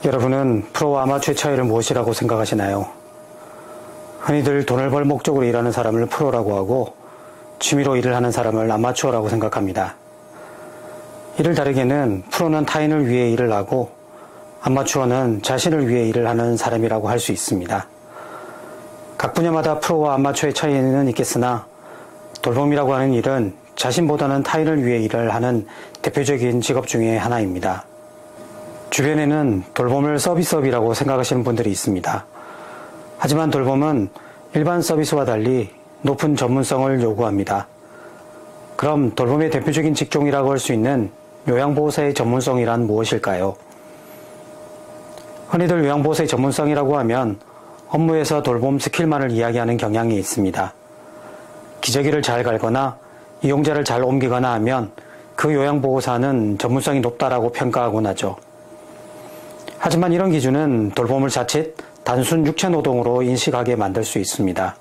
여러분은 프로와 아마추어의 차이를 무엇이라고 생각하시나요? 흔히들 돈을 벌 목적으로 일하는 사람을 프로라고 하고 취미로 일을 하는 사람을 아마추어라고 생각합니다. 이를 다르게는 프로는 타인을 위해 일을 하고 아마추어는 자신을 위해 일을 하는 사람이라고 할 수 있습니다. 각 분야마다 프로와 아마추어의 차이는 있겠으나 돌봄이라고 하는 일은 자신보다는 타인을 위해 일을 하는 대표적인 직업 중에 하나입니다. 주변에는 돌봄을 서비스업이라고 생각하시는 분들이 있습니다. 하지만 돌봄은 일반 서비스와 달리 높은 전문성을 요구합니다. 그럼 돌봄의 대표적인 직종이라고 할 수 있는 요양보호사의 전문성이란 무엇일까요? 흔히들 요양보호사의 전문성이라고 하면 업무에서 돌봄 스킬만을 이야기하는 경향이 있습니다. 기저귀를 잘 갈거나 이용자를 잘 옮기거나 하면 그 요양보호사는 전문성이 높다라고 평가하곤 하죠. 하지만 이런 기준은 돌봄을 자칫 단순 육체노동으로 인식하게 만들 수 있습니다.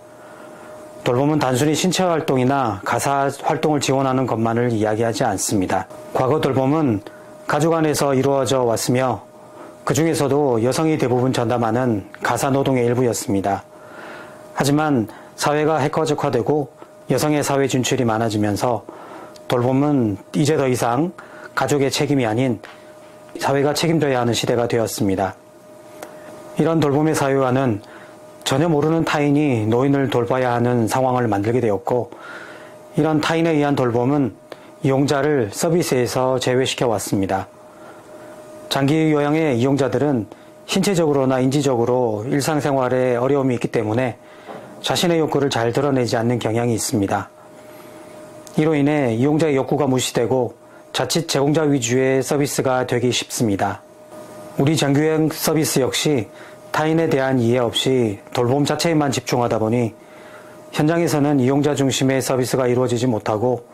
돌봄은 단순히 신체 활동이나 가사 활동을 지원하는 것만을 이야기하지 않습니다. 과거 돌봄은 가족 안에서 이루어져 왔으며 그 중에서도 여성이 대부분 전담하는 가사 노동의 일부였습니다. 하지만 사회가 해커적화되고 여성의 사회 진출이 많아지면서 돌봄은 이제 더 이상 가족의 책임이 아닌 사회가 책임져야 하는 시대가 되었습니다. 이런 돌봄의 사회화는 전혀 모르는 타인이 노인을 돌봐야 하는 상황을 만들게 되었고, 이런 타인에 의한 돌봄은 이용자를 서비스에서 제외시켜 왔습니다. 장기 요양의 이용자들은 신체적으로나 인지적으로 일상생활에 어려움이 있기 때문에 자신의 욕구를 잘 드러내지 않는 경향이 있습니다. 이로 인해 이용자의 욕구가 무시되고 자칫 제공자 위주의 서비스가 되기 쉽습니다. 우리 장기요양 서비스 역시 타인에 대한 이해 없이 돌봄 자체에만 집중하다 보니 현장에서는 이용자 중심의 서비스가 이루어지지 못하고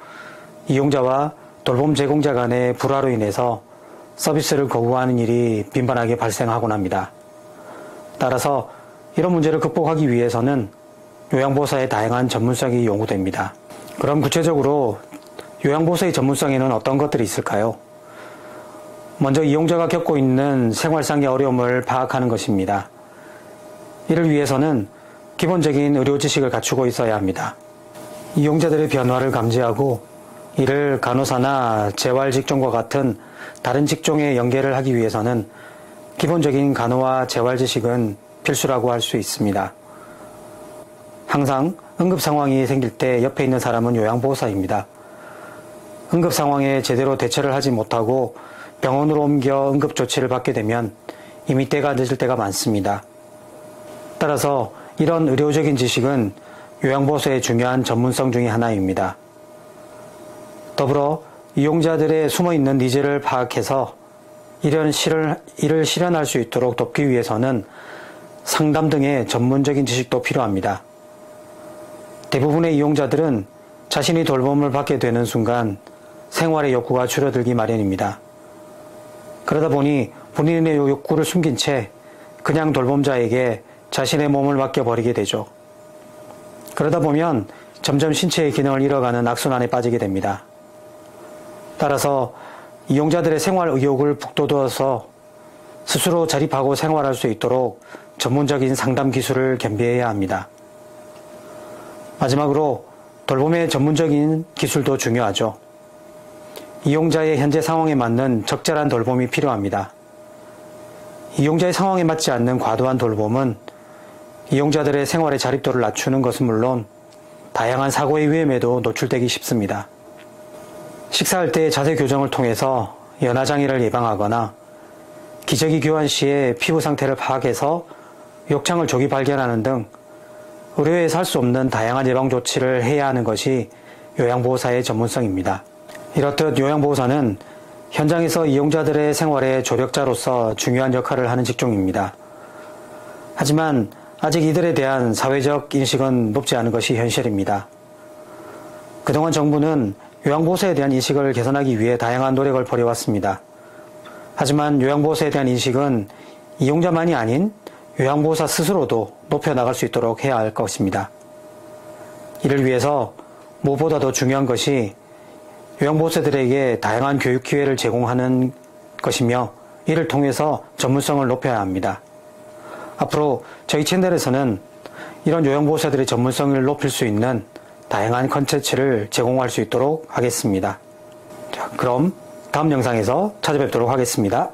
이용자와 돌봄 제공자 간의 불화로 인해서 서비스를 거부하는 일이 빈번하게 발생하곤 합니다. 따라서 이런 문제를 극복하기 위해서는 요양보호사의 다양한 전문성이 요구됩니다. 그럼 구체적으로 요양보호사의 전문성에는 어떤 것들이 있을까요? 먼저 이용자가 겪고 있는 생활상의 어려움을 파악하는 것입니다. 이를 위해서는 기본적인 의료 지식을 갖추고 있어야 합니다. 이용자들의 변화를 감지하고 이를 간호사나 재활 직종과 같은 다른 직종에 연계를 하기 위해서는 기본적인 간호와 재활 지식은 필수라고 할 수 있습니다. 항상 응급 상황이 생길 때 옆에 있는 사람은 요양보호사입니다. 응급 상황에 제대로 대처를 하지 못하고 병원으로 옮겨 응급 조치를 받게 되면 이미 때가 늦을 때가 많습니다. 따라서 이런 의료적인 지식은 요양보호사의 중요한 전문성 중의 하나입니다. 더불어 이용자들의 숨어있는 니즈를 파악해서 이를 실현할 수 있도록 돕기 위해서는 상담 등의 전문적인 지식도 필요합니다. 대부분의 이용자들은 자신이 돌봄을 받게 되는 순간 생활의 욕구가 줄어들기 마련입니다. 그러다 보니 본인의 욕구를 숨긴 채 그냥 돌봄자에게 자신의 몸을 맡겨버리게 되죠. 그러다 보면 점점 신체의 기능을 잃어가는 악순환에 빠지게 됩니다. 따라서 이용자들의 생활 의욕을 북돋워서 스스로 자립하고 생활할 수 있도록 전문적인 상담 기술을 겸비해야 합니다. 마지막으로 돌봄의 전문적인 기술도 중요하죠. 이용자의 현재 상황에 맞는 적절한 돌봄이 필요합니다. 이용자의 상황에 맞지 않는 과도한 돌봄은 이용자들의 생활의 자립도를 낮추는 것은 물론 다양한 사고의 위험에도 노출되기 쉽습니다. 식사할 때의 자세 교정을 통해서 연하장애를 예방하거나 기저귀 교환 시에 피부 상태를 파악해서 욕창을 조기 발견하는 등 의료에서 할 수 없는 다양한 예방 조치를 해야 하는 것이 요양보호사의 전문성입니다. 이렇듯 요양보호사는 현장에서 이용자들의 생활의 조력자로서 중요한 역할을 하는 직종입니다. 하지만 아직 이들에 대한 사회적 인식은 높지 않은 것이 현실입니다. 그동안 정부는 요양보호사에 대한 인식을 개선하기 위해 다양한 노력을 벌여왔습니다. 하지만 요양보호사에 대한 인식은 이용자만이 아닌 요양보호사 스스로도 높여나갈 수 있도록 해야 할 것입니다. 이를 위해서 무엇보다 더 중요한 것이 요양보호사들에게 다양한 교육 기회를 제공하는 것이며 이를 통해서 전문성을 높여야 합니다. 앞으로 저희 채널에서는 이런 요양보호사들의 전문성을 높일 수 있는 다양한 컨텐츠를 제공할 수 있도록 하겠습니다. 자, 그럼 다음 영상에서 찾아뵙도록 하겠습니다.